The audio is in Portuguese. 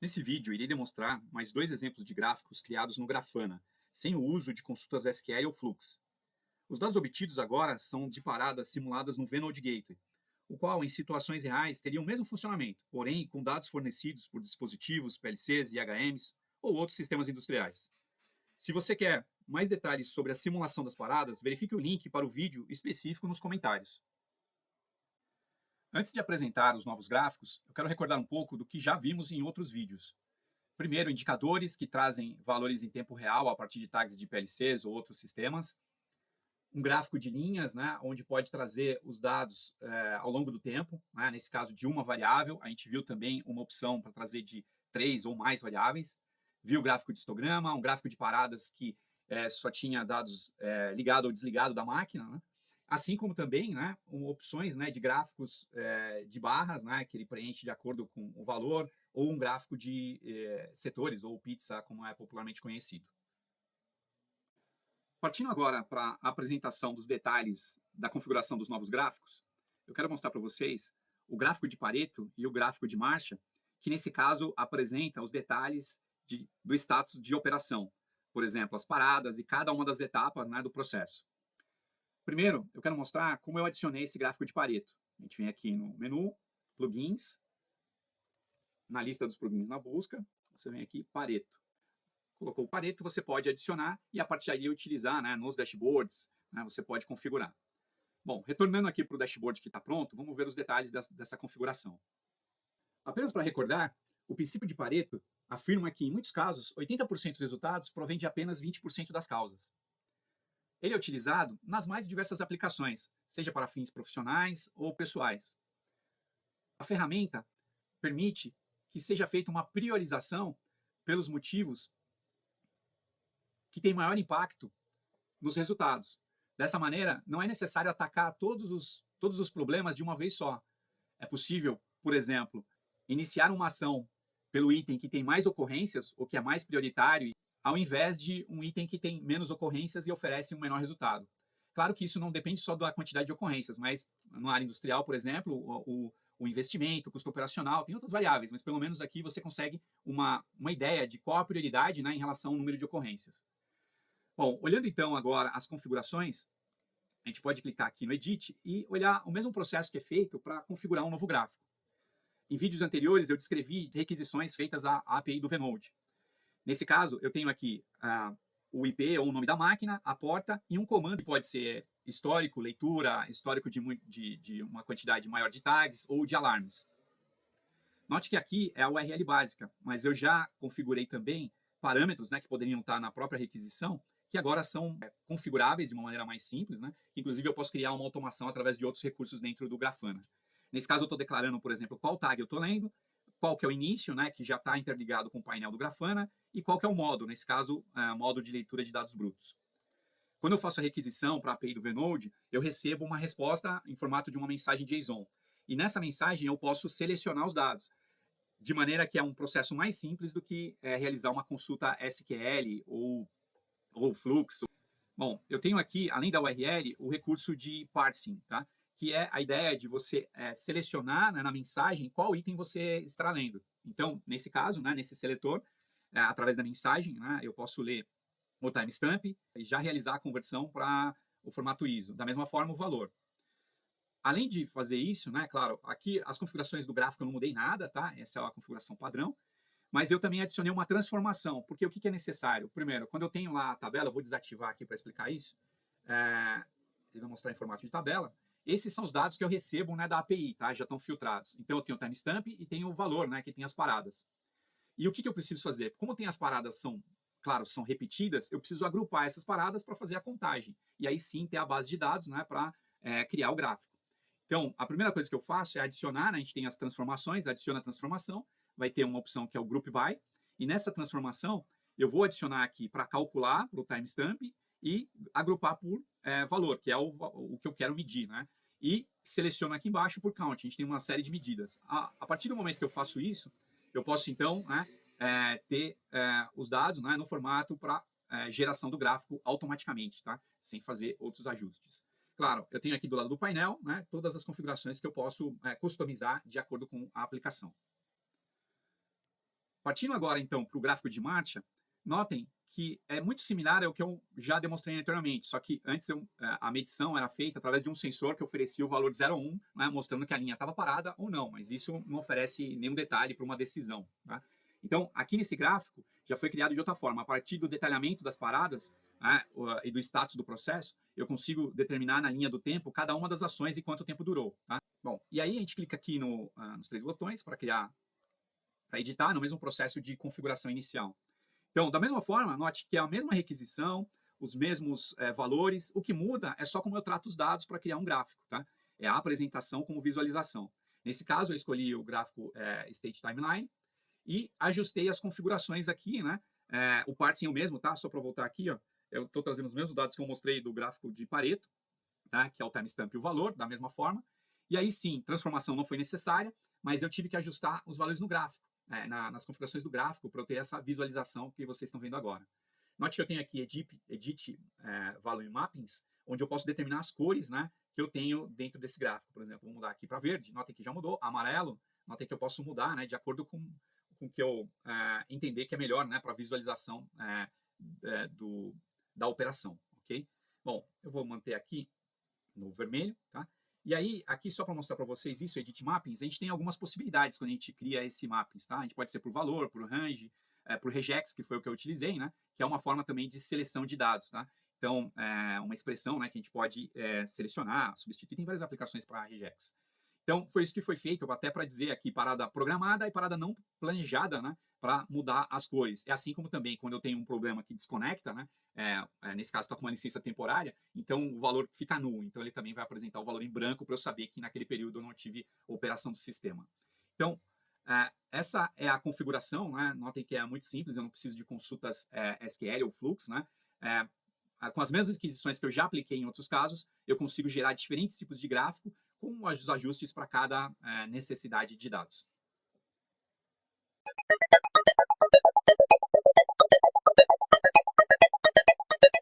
Nesse vídeo, irei demonstrar mais dois exemplos de gráficos criados no Grafana, sem o uso de consultas SQL ou Flux. Os dados obtidos agora são de paradas simuladas no Venode Gateway, o qual, em situações reais, teria o mesmo funcionamento, porém com dados fornecidos por dispositivos, PLCs, IHMs ou outros sistemas industriais. Se você quer mais detalhes sobre a simulação das paradas, verifique o link para o vídeo específico nos comentários. Antes de apresentar os novos gráficos, eu quero recordar um pouco do que já vimos em outros vídeos. Primeiro, indicadores que trazem valores em tempo real a partir de tags de PLCs ou outros sistemas. Um gráfico de linhas, onde pode trazer os dados ao longo do tempo, nesse caso de uma variável. A gente viu também uma opção para trazer de 3 ou mais variáveis. Viu o gráfico de histograma, um gráfico de paradas que só tinha dados ligado ou desligado da máquina, assim como também opções de gráficos de barras, que ele preenche de acordo com o valor, ou um gráfico de setores, ou pizza, como é popularmente conhecido. Partindo agora para a apresentação dos detalhes da configuração dos novos gráficos, eu quero mostrar para vocês o gráfico de Pareto e o gráfico de marcha, que nesse caso apresenta os detalhes do status de operação, por exemplo, as paradas e cada uma das etapas do processo. Primeiro, eu quero mostrar como eu adicionei esse gráfico de Pareto. A gente vem aqui no menu, plugins, na lista dos plugins na busca, você vem aqui, Pareto. Colocou o Pareto, você pode adicionar e a partir daí utilizar nos dashboards, você pode configurar. Bom, retornando aqui para o dashboard que está pronto, vamos ver os detalhes dessa configuração. Apenas para recordar, o princípio de Pareto afirma que, em muitos casos, 80% dos resultados provém de apenas 20% das causas. Ele é utilizado nas mais diversas aplicações, seja para fins profissionais ou pessoais. A ferramenta permite que seja feita uma priorização pelos motivos que têm maior impacto nos resultados. Dessa maneira, não é necessário atacar todos os problemas de uma vez só. É possível, por exemplo, iniciar uma ação pelo item que tem mais ocorrências, ou que é mais prioritário, ao invés de um item que tem menos ocorrências e oferece um menor resultado. Claro que isso não depende só da quantidade de ocorrências, mas na área industrial, por exemplo, o investimento, o custo operacional, tem outras variáveis, mas pelo menos aqui você consegue uma ideia de qual a prioridade em relação ao número de ocorrências. Bom, olhando então agora as configurações, a gente pode clicar aqui no Edit e olhar o mesmo processo que é feito para configurar um novo gráfico. Em vídeos anteriores eu descrevi requisições feitas à API do Venode. Nesse caso, eu tenho aqui o IP ou o nome da máquina, a porta e um comando que pode ser histórico, leitura, histórico de uma quantidade maior de tags ou de alarmes. Note que aqui é a URL básica, mas eu já configurei também parâmetros que poderiam estar na própria requisição, que agora são configuráveis de uma maneira mais simples, que inclusive eu posso criar uma automação através de outros recursos dentro do Grafana. Nesse caso, eu estou declarando, por exemplo, qual tag eu estou lendo, qual que é o início, que já está interligado com o painel do Grafana, e qual que é o modo, nesse caso, modo de leitura de dados brutos. Quando eu faço a requisição para a API do Venode, eu recebo uma resposta em formato de uma mensagem JSON. E nessa mensagem eu posso selecionar os dados, de maneira que é um processo mais simples do que realizar uma consulta SQL ou Flux. Bom, eu tenho aqui, além da URL, o recurso de parsing, que é a ideia de você selecionar na mensagem qual item você está lendo. Então, nesse caso, nesse seletor, através da mensagem, eu posso ler o timestamp e já realizar a conversão para o formato ISO. Da mesma forma, o valor. Além de fazer isso, claro, aqui as configurações do gráfico eu não mudei nada, essa é a configuração padrão, mas eu também adicionei uma transformação, porque o que é necessário? Primeiro, quando eu tenho lá a tabela, eu vou desativar aqui para explicar isso, ele vai mostrar em formato de tabela, esses são os dados que eu recebo da API, já estão filtrados. Então eu tenho o timestamp e tenho o valor, que tem as paradas. E o que eu preciso fazer? Como tem as paradas, são repetidas, eu preciso agrupar essas paradas para fazer a contagem. E aí sim ter a base de dados para criar o gráfico. Então, a primeira coisa que eu faço é adicionar, a gente tem as transformações, adiciona a transformação, vai ter uma opção que é o Group By, e nessa transformação eu vou adicionar aqui para calcular, para o timestamp, e agrupar por valor, que é o que eu quero medir, e seleciono aqui embaixo por count, a gente tem uma série de medidas. A partir do momento que eu faço isso, eu posso então ter os dados no formato para geração do gráfico automaticamente, sem fazer outros ajustes. Claro, eu tenho aqui do lado do painel todas as configurações que eu posso customizar de acordo com a aplicação. Partindo agora, então, para o gráfico de marcha, notem que é muito similar ao que eu já demonstrei anteriormente, só que antes a medição era feita através de um sensor que oferecia o valor de 0 a 1, né, mostrando que a linha estava parada ou não, mas isso não oferece nenhum detalhe para uma decisão. Tá? Então, aqui nesse gráfico, já foi criado de outra forma. A partir do detalhamento das paradas, né, e do status do processo, eu consigo determinar na linha do tempo cada uma das ações e quanto tempo durou. Tá? Bom, e aí a gente clica aqui nos 3 botões para editar no mesmo processo de configuração inicial. Então, da mesma forma, note que é a mesma requisição, os mesmos valores, o que muda é só como eu trato os dados para criar um gráfico, tá? É a apresentação como visualização. Nesse caso, eu escolhi o gráfico State Timeline e ajustei as configurações aqui, né? O parsing é o mesmo, tá? Só para voltar aqui, ó, eu estou trazendo os mesmos dados que eu mostrei do gráfico de Pareto, tá? Que é o timestamp e o valor, da mesma forma. E aí sim, transformação não foi necessária, mas eu tive que ajustar os valores no gráfico. Nas configurações do gráfico para eu ter essa visualização que vocês estão vendo agora. Note que eu tenho aqui Edit Volume Mappings, onde eu posso determinar as cores, né, que eu tenho dentro desse gráfico. Por exemplo, vou mudar aqui para verde, notem que já mudou. Amarelo, notem que eu posso mudar, né, de acordo com o que eu entender que é melhor, né, para visualização da operação. Ok? Bom, eu vou manter aqui no vermelho, tá? E aí, aqui só para mostrar para vocês isso, Edit Mappings, a gente tem algumas possibilidades quando a gente cria esse mappings, tá? A gente pode ser por valor, por range, por regex, que foi o que eu utilizei, né? Que é uma forma também de seleção de dados, tá? Então, uma expressão, né, que a gente pode selecionar, substituir, tem várias aplicações para regex. Então, foi isso que foi feito, até para dizer aqui parada programada e parada não planejada, né, para mudar as cores. É assim como também quando eu tenho um problema que desconecta, né, nesse caso está com uma licença temporária, então o valor fica nulo. Então, ele também vai apresentar o valor em branco para eu saber que naquele período eu não tive operação do sistema. Então, essa é a configuração, né? Notem que é muito simples, eu não preciso de consultas SQL ou Flux, né? Com as mesmas requisições que eu já apliquei em outros casos, eu consigo gerar diferentes tipos de gráfico com os ajustes para cada necessidade de dados.